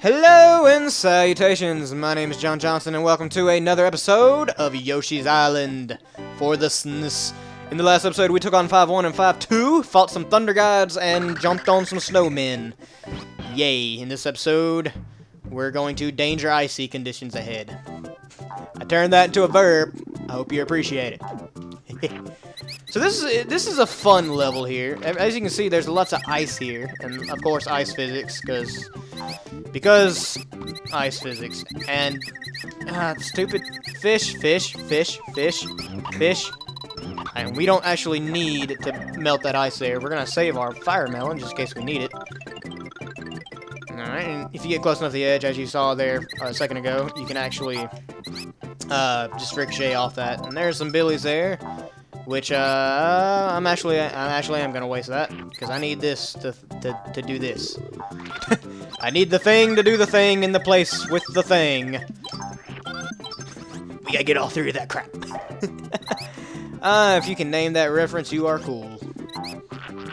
Hello and salutations, my name is John Johnson and welcome to another episode of Yoshi's Island for the SNES. In the last episode we took on 5-1 and 5-2, fought some thunder gods, and jumped on some snowmen. Yay, in this episode we're going to danger icy conditions ahead. I turned that into a verb, I hope you appreciate it. So this is a fun level here. As you can see, there's lots of ice here, and of course ice physics, because ice physics. And stupid fish. And we don't actually need to melt that ice there. We're gonna save our fire melon just in case we need it. Alright, and if you get close enough to the edge, as you saw there a second ago, you can actually just ricochet off that. And there's some billies there. Which, I'm actually gonna waste that, because I need this to do this. I need the thing to do the thing in the place with the thing. We gotta get all three of that crap. If you can name that reference, you are cool.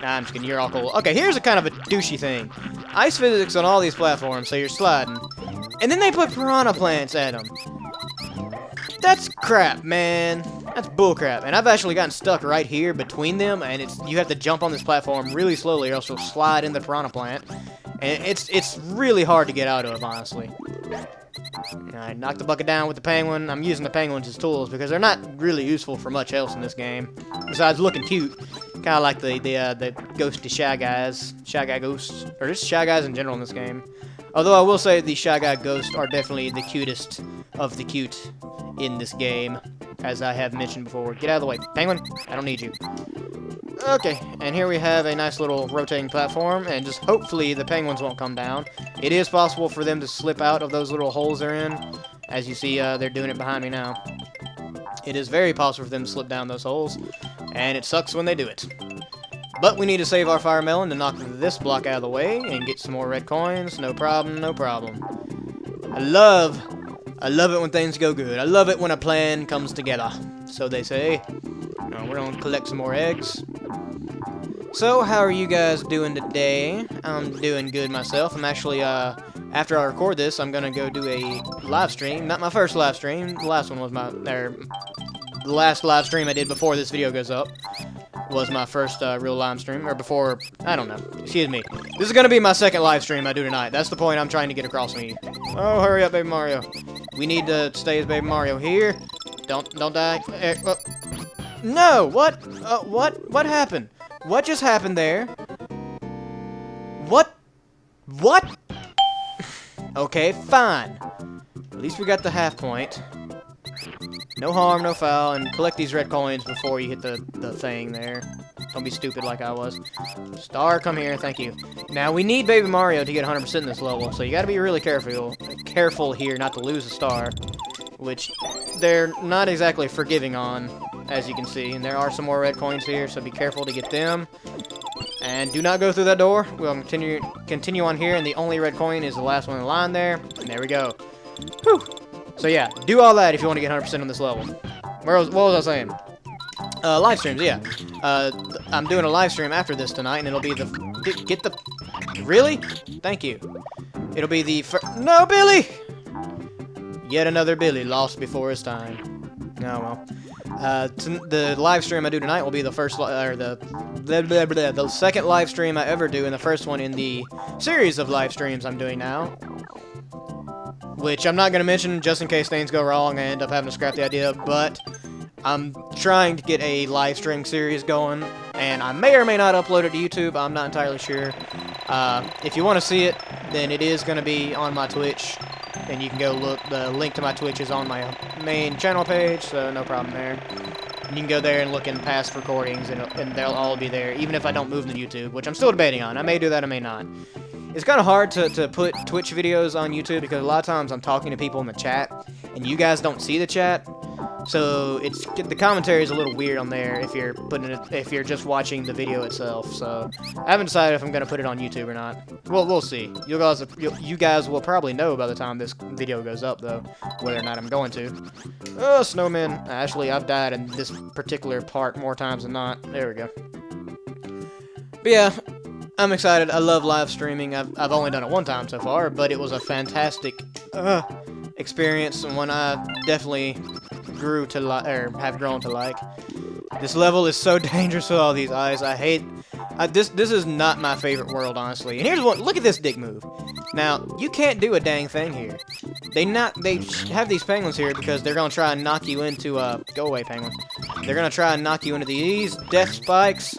Nah, I'm just kidding, you're all cool. Okay, here's a kind of a douchey thing. Ice physics on all these platforms, so you're sliding. And then they put piranha plants at them. That's crap, man. That's bullcrap. And I've actually gotten stuck right here between them, and you have to jump on this platform really slowly or else you'll slide in the piranha plant. And it's really hard to get out of, honestly. Alright, knock the bucket down with the penguin. I'm using the penguins as tools because they're not really useful for much else in this game. Besides looking cute. Kinda like the ghosty Shy Guys. Shy Guy ghosts. Or just Shy Guys in general in this game. Although I will say the Shy Guy ghosts are definitely the cutest of the cute in this game, as I have mentioned before. Get out of the way. Penguin, I don't need you. Okay, and here we have a nice little rotating platform, and just hopefully the penguins won't come down. It is possible for them to slip out of those little holes they're in. As you see, they're doing it behind me now. It is very possible for them to slip down those holes, and it sucks when they do it. But we need to save our fire melon to knock this block out of the way and get some more red coins. No problem, no problem. I love it when things go good. I love it when a plan comes together. So they say. We're gonna collect some more eggs. So, how are you guys doing today? I'm doing good myself. I'm actually, after I record this, I'm gonna go do a live stream. Not my first live stream. The last one was the last live stream I did before this video goes up was my first real live stream, or before, I don't know, excuse me. This is going to be my second live stream I do tonight. That's the point I'm trying to get across to you. Oh, hurry up, Baby Mario. We need to stay as Baby Mario here. Don't die. No, what? What happened? What just happened there? What? Okay, fine. At least we got the half point. No harm, no foul, and collect these red coins before you hit the thing there. Don't be stupid like I was. Star, come here, thank you. Now, we need Baby Mario to get 100% in this level, so you gotta be really careful here not to lose a star, which they're not exactly forgiving on, as you can see. And there are some more red coins here, so be careful to get them. And do not go through that door. We'll continue on here, and the only red coin is the last one in the line there. And there we go. Whew. So yeah, do all that if you want to get 100% on this level. What was I saying? Live streams, yeah. I'm doing a live stream after this tonight, and it'll be Really? Thank you. It'll be the No, Billy! Yet another Billy lost before his time. Oh well. The live stream I do tonight will be the first, the second live stream I ever do, and the first one in the series of live streams I'm doing now. Which I'm not going to mention just in case things go wrong and I end up having to scrap the idea, but I'm trying to get a live stream series going, and I may or may not upload it to YouTube. I'm not entirely sure. If you want to see it, then it is going to be on my Twitch, and you can go look. The link to my Twitch is on my main channel page, so no problem there. You can go there and look in past recordings, and they'll all be there, even if I don't move them to YouTube, which I'm still debating on. I may do that, I may not. It's kind of hard to put Twitch videos on YouTube because a lot of times I'm talking to people in the chat, and you guys don't see the chat. So the commentary is a little weird on there if you're just watching the video itself. So I haven't decided if I'm gonna put it on YouTube or not. Well, we'll see. You guys will probably know by the time this video goes up, though, whether or not I'm going to. Oh, snowman! Actually, I've died in this particular part more times than not. There we go. But yeah, I'm excited. I love live streaming. I've only done it one time so far, but it was a fantastic experience and one I definitely grew to like, or have grown to like. This level is so dangerous with all these eyes. I hate. This is not my favorite world, honestly. And here's one. Look at this dick move. Now you can't do a dang thing here. They have these penguins here because they're gonna try and knock you into go away, penguin. They're gonna try and knock you into these death spikes.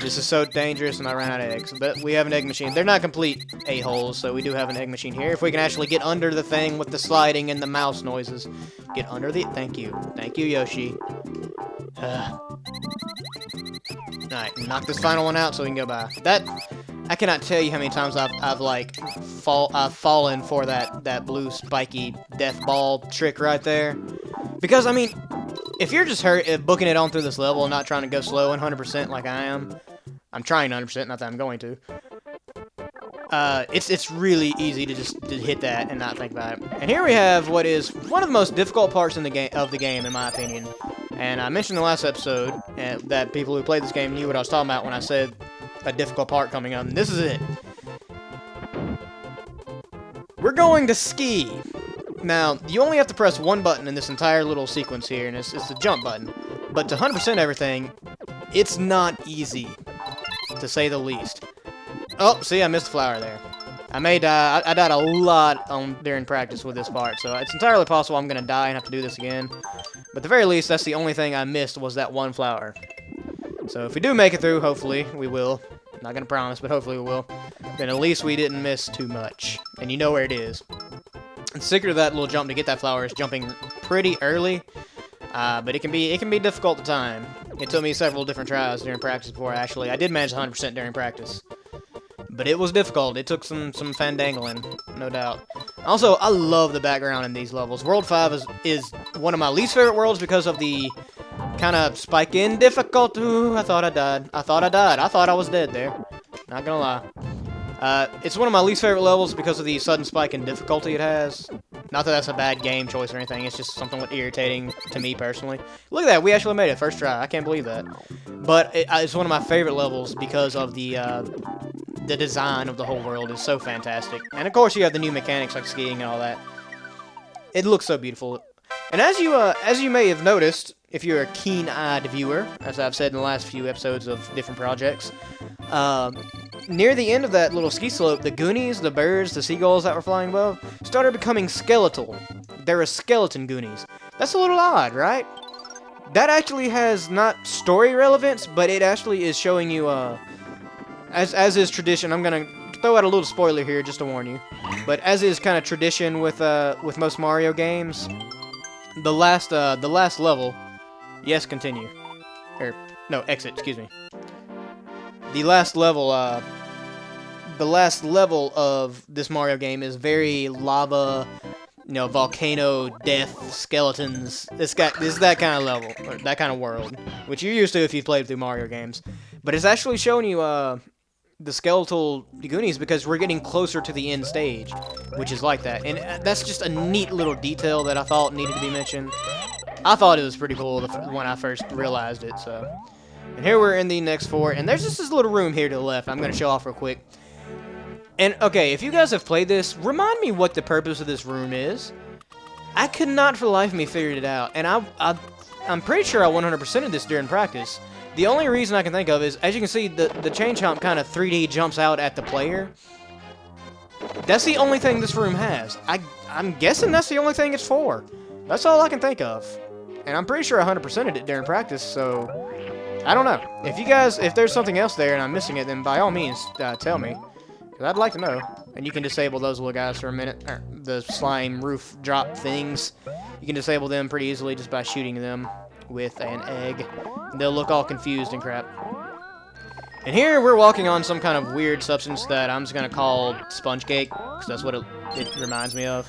This is so dangerous, and I ran out of eggs. But we have an egg machine. They're not complete a-holes, so we do have an egg machine here. If we can actually get under the thing with the sliding and the mouse noises. Get under the... Thank you. Thank you, Yoshi. Alright, knock this final one out so we can go by. That... I cannot tell you how many times I've fallen for that blue spiky death ball trick right there. Because, I mean... If you're just booking it on through this level and not trying to go slow 100% like I am, I'm trying 100%, not that I'm going to. It's really easy to just hit that and not think about it. And here we have what is one of the most difficult parts in the game, in my opinion. And I mentioned in the last episode that people who played this game knew what I was talking about when I said a difficult part coming up. And this is it. We're going to ski. Now, you only have to press one button in this entire little sequence here, and it's the jump button. But to 100% everything, it's not easy, to say the least. Oh, see, I missed the flower there. I died a lot during practice with this part, so it's entirely possible I'm going to die and have to do this again. But at the very least, that's the only thing I missed was that one flower. So if we do make it through, hopefully we will. I'm not going to promise, but hopefully we will. Then at least we didn't miss too much. And you know where it is. The secret of that little jump to get that flower is jumping pretty early, but it can be difficult to time. It took me several different tries during practice before I did manage 100% during practice. But it was difficult. It took some fandangling, no doubt. Also, I love the background in these levels. World 5 is one of my least favorite worlds because of the kind of spike in difficulty. Ooh, I thought I died. I thought I died. I thought I was dead there. Not gonna lie. It's one of my least favorite levels because of the sudden spike in difficulty it has. Not that that's a bad game choice or anything, it's just something irritating to me personally. Look at that, we actually made it, first try, I can't believe that. But it's one of my favorite levels because of the design of the whole world is so fantastic. And of course you have the new mechanics like skiing and all that. It looks so beautiful. And as you may have noticed, if you're a keen-eyed viewer, as I've said in the last few episodes of different projects, near the end of that little ski slope, the Goonies, the birds, the seagulls that were flying above, started becoming skeletal. They're a skeleton Goonies. That's a little odd, right? That actually has not story relevance, but it actually is showing you, as is tradition, I'm gonna throw out a little spoiler here just to warn you, but as is kind of tradition with most Mario games, the last level, yes, continue, or no, exit, excuse me. The last level of this Mario game is very lava, you know, volcano, death, skeletons. This is that kind of level, or that kind of world, which you're used to if you've played through Mario games. But it's actually showing you the skeletal Goonies because we're getting closer to the end stage, which is like that. And that's just a neat little detail that I thought needed to be mentioned. I thought it was pretty cool when I first realized it, so... And here we're in the next fort, and there's just this little room here to the left I'm going to show off real quick. And, okay, if you guys have played this, remind me what the purpose of this room is. I could not for the life of me figure it out, and I'm pretty sure I 100%ed this during practice. The only reason I can think of is, as you can see, the chain chomp kind of 3D jumps out at the player. That's the only thing this room has. I'm guessing that's the only thing it's for. That's all I can think of. And I'm pretty sure I 100%ed it during practice, so... I don't know. If there's something else there and I'm missing it, then by all means, tell me. Because I'd like to know. And you can disable those little guys for a minute. Or the slime roof drop things. You can disable them pretty easily just by shooting them with an egg. And they'll look all confused and crap. And here we're walking on some kind of weird substance that I'm just going to call sponge cake. Because that's what it reminds me of.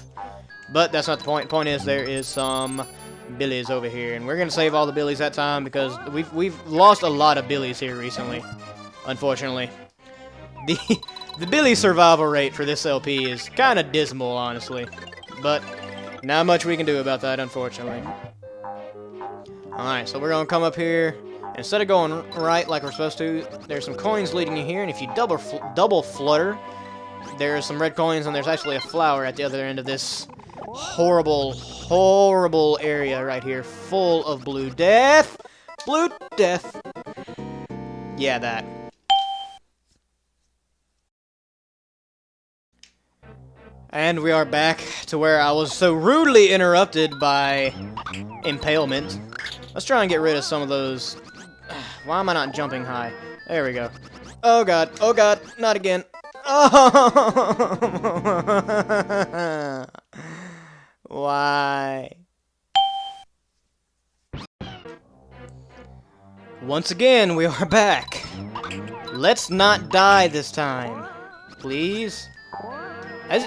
But that's not the point. The point is there is some... Billies over here, and we're gonna save all the Billies that time because we've lost a lot of Billies here recently, unfortunately. The Billy survival rate for this LP is kind of dismal, honestly, but not much we can do about that, unfortunately. Alright, so we're gonna come up here. Instead of going right like we're supposed to, there's some coins leading you here, and if you double flutter, there's some red coins, and there's actually a flower at the other end of this horrible, horrible area right here, full of blue death. Blue death. Yeah, that. And we are back to where I was so rudely interrupted by Impalement. Let's try and get rid of some of those. Why am I not jumping high? There we go. Oh god, not again. Oh! Why? Once again, we are back. Let's not die this time. Please?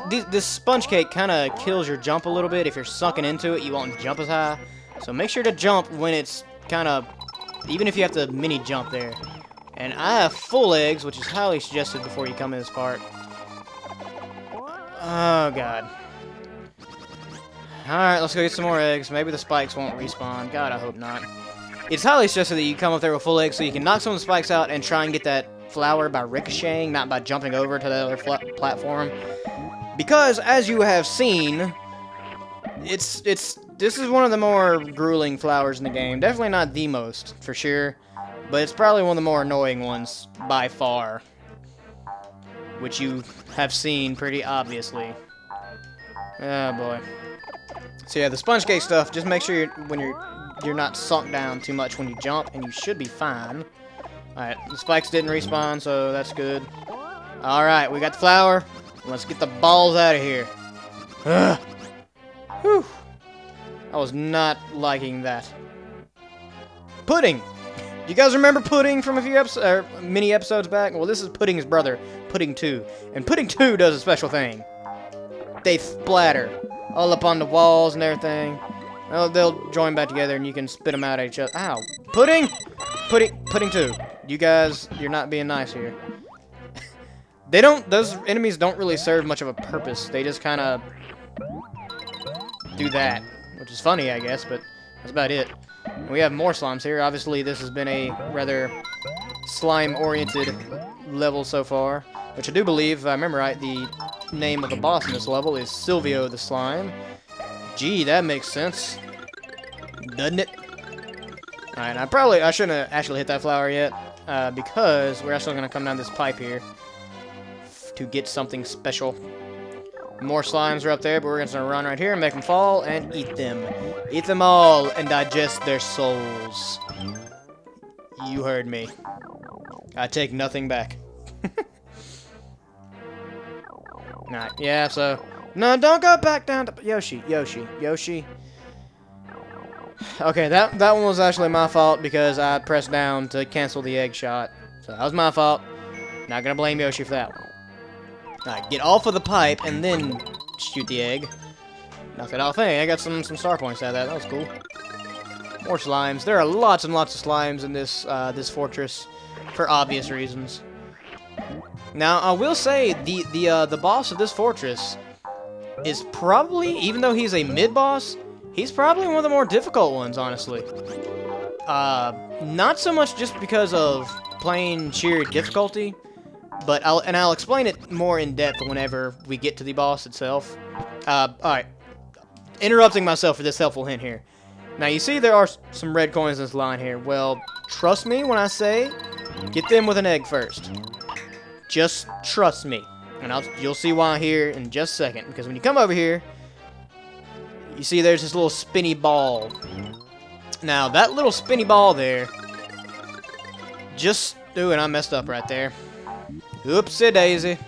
This sponge cake kind of kills your jump a little bit. If you're sunken into it, you won't jump as high. So make sure to jump when it's kind of... Even if you have to mini jump there. And I have full eggs, which is highly suggested before you come in this part. Oh, God. Alright, let's go get some more eggs. Maybe the spikes won't respawn. God, I hope not. It's highly suggested that you come up there with full eggs so you can knock some of the spikes out and try and get that flower by ricocheting, not by jumping over to the other platform. Because, as you have seen, this is one of the more grueling flowers in the game. Definitely not the most, for sure. But it's probably one of the more annoying ones, by far. Which you have seen pretty obviously. Oh, boy. So yeah, the sponge cake stuff, just make sure you're not sunk down too much when you jump, and you should be fine. Alright, the spikes didn't respawn, so that's good. Alright, we got the flower. Let's get the balls out of here. Ugh. Whew. I was not liking that. Pudding! You guys remember Pudding from a few mini episodes back? Well, this is Pudding's brother, Pudding 2. And Pudding 2 does a special thing. They splatter all up on the walls and everything. Well, they'll join back together and you can spit them out at each other. Ow. Pudding! Pudding 2. You guys, you're not being nice here. Those enemies don't really serve much of a purpose. They just kind of do that, which is funny, I guess, but that's about it. We have more slimes here. Obviously, this has been a rather slime-oriented level so far, which I do believe, if I remember right, the name of the boss in this level is Silvio the Slime. Gee, that makes sense, doesn't it? Alright, I shouldn't have actually hit that flower yet, because we're actually going to come down this pipe here to get something special. More slimes are up there, but we're going to run right here and make them fall and eat them. Eat them all and digest their souls. You heard me. I take nothing back. Alright, yeah, so... No, don't go back down to... Yoshi. Okay, that one was actually my fault because I pressed down to cancel the egg shot. So that was my fault. Not gonna blame Yoshi for that one. Alright, get off of the pipe and then shoot the egg. Knock it off. Hey, I got some star points out of that. That was cool. More slimes. There are lots and lots of slimes in this this fortress for obvious reasons. Now, I will say the boss of this fortress is probably, even though he's a mid-boss, he's probably one of the more difficult ones, honestly. Not so much just because of plain sheer difficulty, but I'll explain it more in depth whenever we get to the boss itself. Alright. Interrupting myself for this helpful hint here. Now, you see there are some red coins in this line here. Well, trust me when I say, get them with an egg first. Just trust me. And you'll see why here in just a second. Because when you come over here, you see there's this little spinny ball. Now, that little spinny ball there, ooh, and I messed up right there. Oopsie daisy.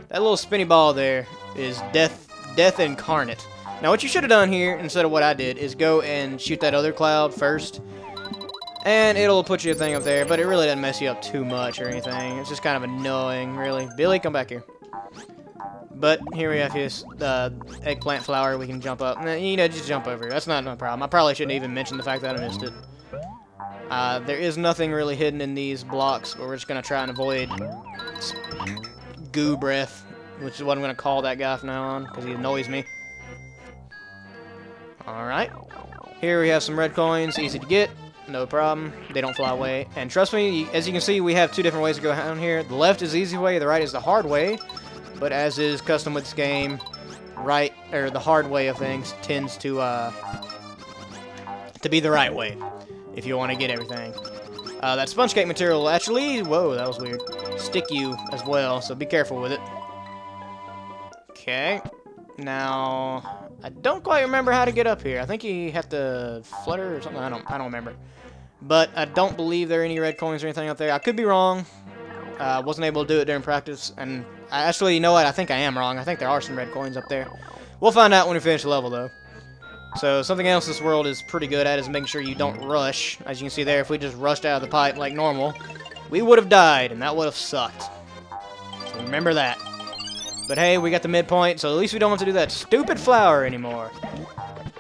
That little spinny ball there is death incarnate. Now, what you should have done here, instead of what I did, is go and shoot that other cloud first. And it'll put you a thing up there, but it really doesn't mess you up too much or anything. It's just kind of annoying, really. Billy, come back here. But here we have his eggplant flower. We can jump up. You know, just jump over. That's not no problem. I probably shouldn't even mention the fact that I missed it. There is nothing really hidden in these blocks, but we're just going to try and avoid goo breath, which is what I'm going to call that guy from now on, because he annoys me. Alright. Here we have some red coins, easy to get. No problem. They don't fly away. And trust me, as you can see, we have two different ways to go down here. The left is the easy way, the right is the hard way. But as is custom with this game, the hard way of things tends to be the right way if you want to get everything. That sponge cake material will actually, whoa, that was weird, stick you as well, so be careful with it. Okay, now I don't quite remember how to get up here. I think you have to flutter or something. I don't remember. But I don't believe there are any red coins or anything up there. I could be wrong. Wasn't able to do it during practice, and actually, you know what? I think I am wrong. I think there are some red coins up there. We'll find out when we finish the level, though. So something else this world is pretty good at is making sure you don't rush. As you can see there, if we just rushed out of the pipe like normal, we would have died, and that would have sucked. So remember that. But hey, we got the midpoint, so at least we don't have to do that stupid flower anymore.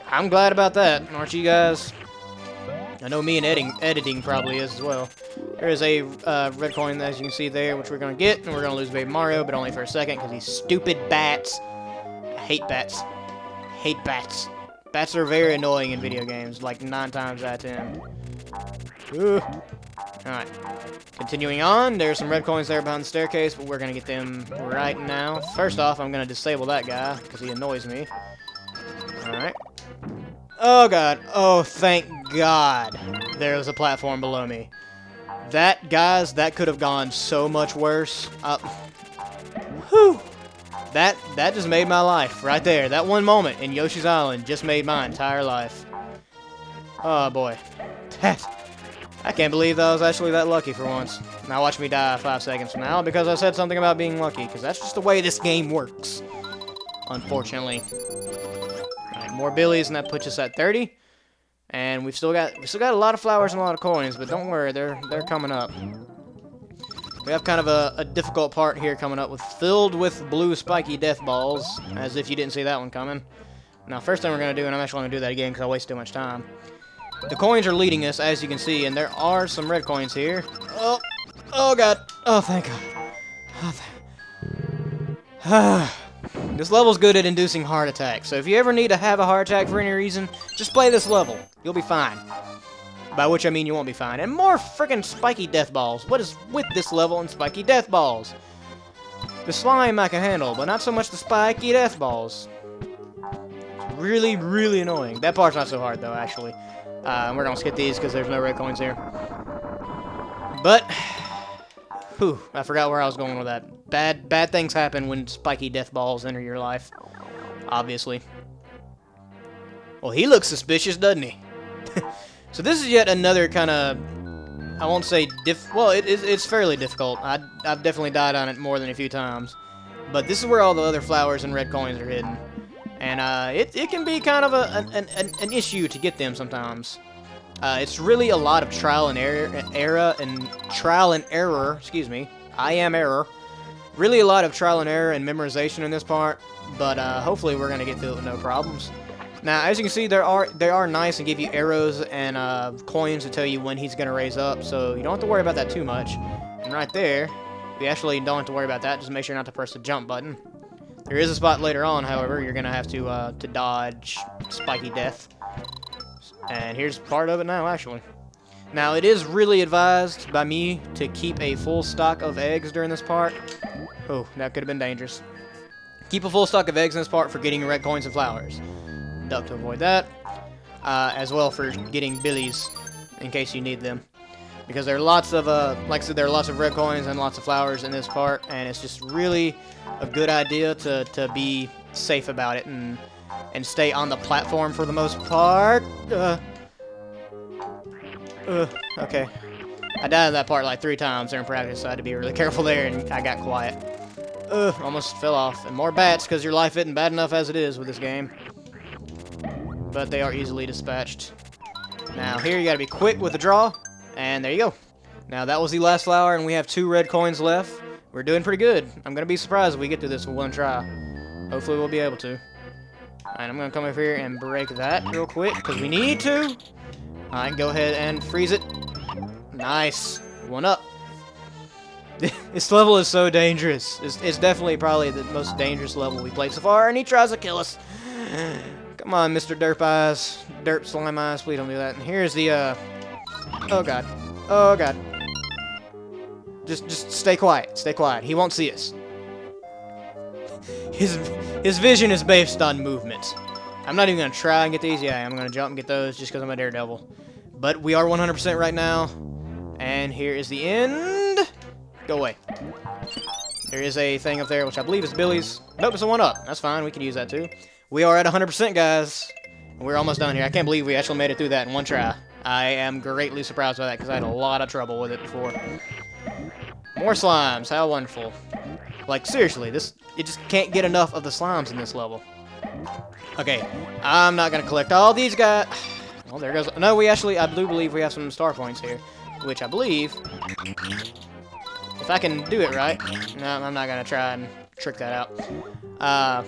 I'm glad about that, aren't you guys? I know me and editing probably is as well. There is a red coin, as you can see there, which we're going to get, and we're going to lose Baby Mario, but only for a second, because these stupid bats. I hate bats. Hate bats. Bats are very annoying in video games, like 9 times out of 10. Ooh. Alright. Continuing on, there's some red coins there behind the staircase, but we're going to get them right now. First off, I'm going to disable that guy, because he annoys me. Alright. Oh god. Oh, thank god. There was a platform below me. That, guys, that could have gone so much worse. Whew. That just made my life right there. That one moment in Yoshi's Island just made my entire life. Oh boy. I can't believe that I was actually that lucky for once. Now watch me die 5 seconds from now because I said something about being lucky, because that's just the way this game works. Unfortunately. Alright, more billies, and that puts us at 30. And we still got a lot of flowers and a lot of coins, but don't worry, they're coming up. We have kind of a difficult part here coming up, filled with blue spiky death balls, as if you didn't see that one coming. Now, first thing we're going to do, and I'm actually going to do that again because I wasted too much time. The coins are leading us, as you can see, and there are some red coins here. Oh god. Oh, thank god. This level's good at inducing heart attacks, so if you ever need to have a heart attack for any reason, just play this level. You'll be fine. By which I mean you won't be fine. And more frickin' spiky death balls. What is with this level and spiky death balls? The slime I can handle, but not so much the spiky death balls. It's really, really annoying. That part's not so hard, though, actually. We're gonna skip these because there's no red coins here. But, whew, I forgot where I was going with that. Bad things happen when spiky death balls enter your life. Obviously. Well, he looks suspicious, doesn't he? So this is yet another kind of, I won't say it's fairly difficult. I've definitely died on it more than a few times. But this is where all the other flowers and red coins are hidden. And it can be kind of an issue to get them sometimes. It's really a lot of trial and error, excuse me. I am error. Really a lot of trial and error and memorization in this part. But hopefully we're going to get through it with no problems. Now, as you can see, they are nice and give you arrows and coins to tell you when he's going to raise up, so you don't have to worry about that too much. And right there, you actually don't have to worry about that. Just make sure not to press the jump button. There is a spot later on, however, you're going to have to dodge spiky death. And here's part of it now, actually. Now, it is really advised by me to keep a full stock of eggs during this part. Oh, that could have been dangerous. Keep a full stock of eggs in this part for getting red coins and flowers. Duck to avoid that, as well for getting billies in case you need them, because there are lots of like I said, there are lots of red coins and lots of flowers in this part, and it's just really a good idea to be safe about it and stay on the platform for the most part. Okay, I died in that part like 3 times during practice, so I had to be really careful there, and I got quiet. Almost fell off, and more bats because your life isn't bad enough as it is with this game. But they are easily dispatched. Now here you gotta be quick with the draw, and there you go. Now that was the last flower, and we have 2 red coins left. We're doing pretty good. I'm gonna be surprised if we get through this with 1 try. Hopefully we'll be able to. Alright, I'm gonna come over here and break that real quick, because we need to. Alright, go ahead and freeze it. Nice. 1 up. This level is so dangerous. It's definitely probably the most dangerous level we played so far, and he tries to kill us. Come on, Mr. Derp Eyes. Derp Slime Eyes, please don't do that. And here's the Oh god. Oh god. Just stay quiet. Stay quiet. He won't see us. His vision is based on movement. I'm not even gonna try and get these. Yeah, I'm gonna jump and get those just because I'm a daredevil. But we are 100% right now. And here is the end. Go away. There is a thing up there, which I believe is Billy's. Nope, it's a 1-up. That's fine. We can use that too. We are at 100%, guys. We're almost done here. I can't believe we actually made it through that in one try. I am greatly surprised by that because I had a lot of trouble with it before. More slimes. How wonderful. Like, seriously, it just can't get enough of the slimes in this level. Okay, I'm not going to collect all these guys. Well, there goes. No, I do believe we have some star points here, which I believe, if I can do it right. No, I'm not going to try and trick that out.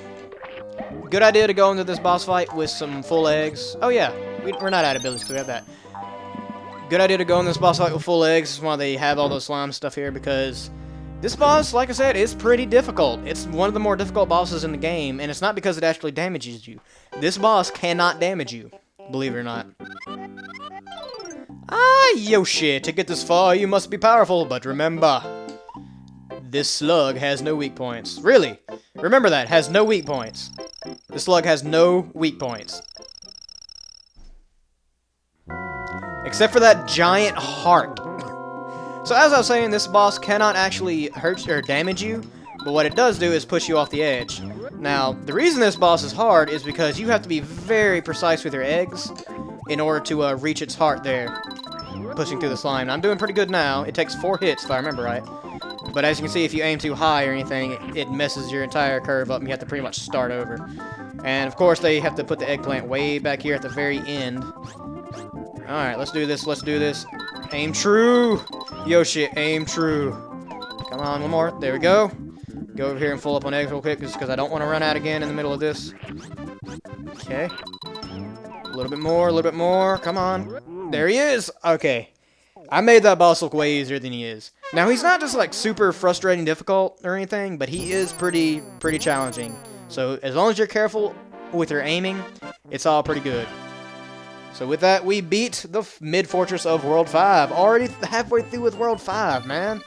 Good idea to go into this boss fight with some full eggs. Oh, yeah, we're not out of abilities because we have that. Good idea to go in this boss fight with full eggs. This is why they have all those slime stuff here, because this boss, like I said, is pretty difficult. It's one of the more difficult bosses in the game, and it's not because it actually damages you. This boss cannot damage you, believe it or not. Ah, Yoshi, to get this far, you must be powerful, but remember, this slug has no weak points. Really? Remember that, has no weak points. The slug has no weak points. Except for that giant heart. So as I was saying, this boss cannot actually hurt or damage you, but what it does do is push you off the edge. Now, the reason this boss is hard is because you have to be very precise with your eggs in order to reach its heart there, pushing through the slime. I'm doing pretty good now. It takes 4 hits, if I remember right. But as you can see, if you aim too high or anything, it messes your entire curve up and you have to pretty much start over. And of course, they have to put the eggplant way back here at the very end. Alright, let's do this, let's do this. Aim true! Yoshi, aim true. Come on, one more. There we go. Go over here and full up on eggs real quick, just because I don't want to run out again in the middle of this. Okay. A little bit more, a little bit more. Come on. There he is! Okay. I made that boss look way easier than he is. Now, he's not just, like, super frustrating difficult or anything, but he is pretty challenging. So, as long as you're careful with your aiming, it's all pretty good. So with that, we beat the mid-fortress of World 5. Already halfway through with World 5, man.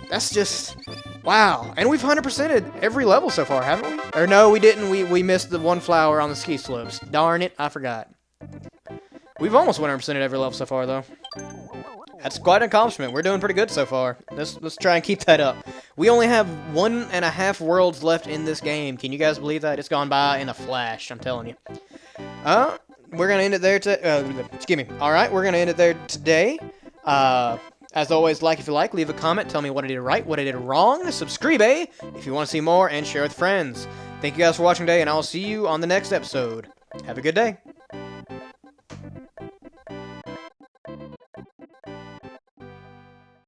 That's just... wow. And we've 100%ed every level so far, haven't we? Or no, we didn't. We missed the one flower on the ski slopes. Darn it, I forgot. We've almost 100%ed every level so far, though. That's quite an accomplishment. We're doing pretty good so far. Let's try and keep that up. We only have 1.5 worlds left in this game. Can you guys believe that? It's gone by in a flash, I'm telling you. We're going to end it there excuse me. Alright, we're going to end it there today. As always, like if you like, leave a comment, tell me what I did right, what I did wrong, subscribe if you want to see more, and share with friends. Thank you guys for watching today, and I will see you on the next episode. Have a good day.